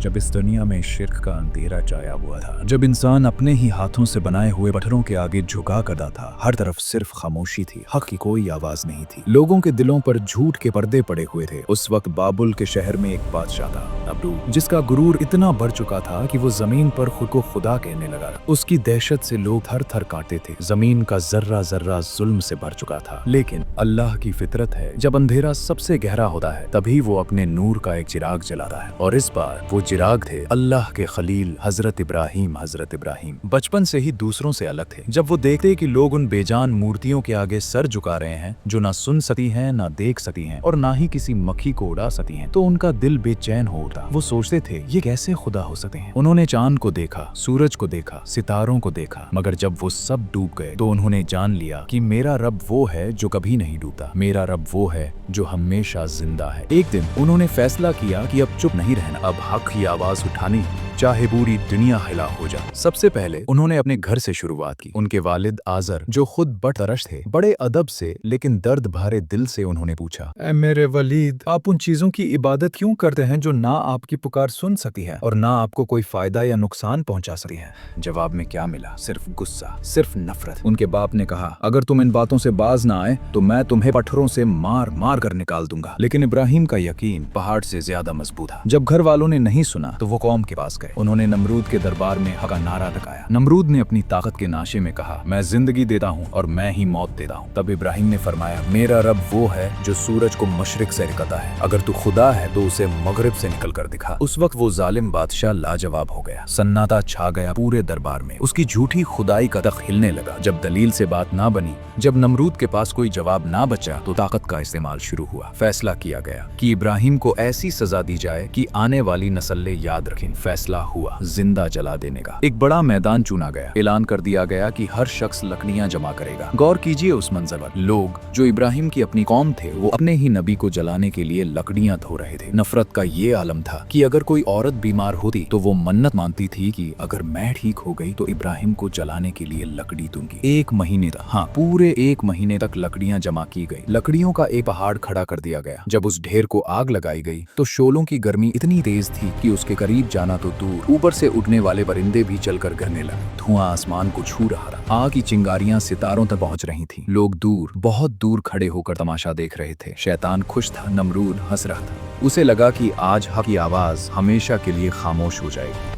जब इस दुनिया में शिर्क का अंधेरा छाया हुआ था, जब इंसान अपने ही हाथों से बनाए हुए पत्थरों के आगे झुका करता था, हर तरफ सिर्फ खामोशी थी, हक की कोई आवाज नहीं थी। लोगों के दिलों पर झूठ के पर्दे पड़े हुए थे। उस वक्त बाबुल के शहर में एक बादशाह था, नमरूद, जिसका गुरूर इतना बढ़ चुका था कि वो जमीन पर खुद को खुदा कहने लगा। उसकी दहशत से लोग थर थर कांपते थे। जमीन का जर्रा जर्रा जुल्म से भर चुका था। लेकिन अल्लाह की फितरत है, जब अंधेरा सबसे गहरा होता है तभी वो अपने नूर का एक चिराग जलाता है। और इस बार वो चिराग थे अल्लाह के खलील हजरत इब्राहिम। बचपन से ही दूसरों से अलग थे। जब वो देखते कि लोग उन बेजान मूर्तियों के आगे सर झुका रहे हैं जो ना सुन सकती हैं, ना देख सकती हैं और ना ही किसी मक्खी को उड़ा सकती हैं, तो उनका दिल बेचैन हो उठा। वो सोचते थे ये कैसे खुदा हो सकते हैं। उन्होंने चांद को देखा, सूरज को देखा, सितारों को देखा, मगर जब वो सब डूब गए तो उन्होंने जान लिया कि मेरा रब वो है जो कभी नहीं डूबता। मेरा रब वो है जो हमेशा जिंदा है। एक दिन उन्होंने फैसला किया कि अब चुप नहीं रहना, अब हक की आवाज उठानी, चाहे पूरी दुनिया हिला हो जाए। सबसे पहले उन्होंने अपने घर से शुरुआत की। उनके वालिद आजर, जो खुद बदतरश थे, बड़े अदब से लेकिन दर्द भरे दिल से उन्होंने पूछा, ऐ मेरे वलीद, आप उन चीजों की इबादत क्यों करते हैं जो ना आपकी पुकार सुन सकती है और ना आपको कोई फायदा या नुकसान पहुंचा सकती है। जवाब में क्या मिला? सिर्फ गुस्सा, सिर्फ नफरत। उनके बाप ने कहा, अगर तुम इन बातों से बाज ना आए तो मैं तुम्हें पत्थरों से मार मार कर निकाल दूंगा। लेकिन इब्राहिम का यकीन पहाड़ से ज्यादा मजबूत था। जब घर वालों ने नहीं सुना तो वो कौम के पास गए। उन्होंने नमरूद के दरबार में हक का नारा लगाया। नमरूद ने अपनी ताकत के नाशे में कहा, मैं जिंदगी देता हूँ और मैं ही मौत देता हूँ। तब इब्राहिम ने फरमाया, मेरा रब वो है जो सूरज को मशरिक से निकलता है। अगर तू खुदा है तो उसे मगरिब से निकल कर दिखा। उस वक्त वो जालिम बादशाह लाजवाब हो गया। सन्नाटा छा गया पूरे दरबार में। उसकी झूठी खुदाई का तख्त हिलने लगा। जब दलील से बात ना बनी, जब नमरूद के पास कोई जवाब ना बचा तो ताकत का इस्तेमाल शुरू हुआ। फैसला किया गया कि इब्राहिम को ऐसी सजा दी जाए कि आने वाली नस्लें याद रखें। फैसला हुआ जिंदा जला देने का। एक बड़ा मैदान चुना गया। ऐलान कर दिया गया कि हर शख्स लकड़ियां जमा करेगा। गौर कीजिए उस मंजर पर। लोग जो इब्राहिम की अपनी कौम थे वो अपने ही नबी को जलाने के लिए लकड़ियां धो रहे थे। नफरत का ये आलम था कि अगर कोई औरत बीमार होती तो वो मन्नत मानती थी कि अगर मैं ठीक हो गई तो इब्राहिम को जलाने के लिए लकड़ी दूंगी। एक महीने तक, हाँ पूरे एक महीने तक लकड़ियां जमा की गई। लकड़ियों का एक पहाड़ खड़ा कर दिया गया। जब उस ढेर को आग लगाई गई तो शोलों की गर्मी इतनी तेज थी कि उसके करीब जाना तो दूर, ऊपर से उड़ने वाले परिंदे भी चलकर गिरने लगे। धुआं आसमान को छू रहा था। आग की चिंगारियां सितारों तक पहुंच रही थीं। लोग दूर, बहुत दूर खड़े होकर तमाशा देख रहे थे। शैतान खुश था, नमरूद हंस रहा था। उसे लगा कि आज हक की आवाज हमेशा के लिए खामोश हो जाएगी।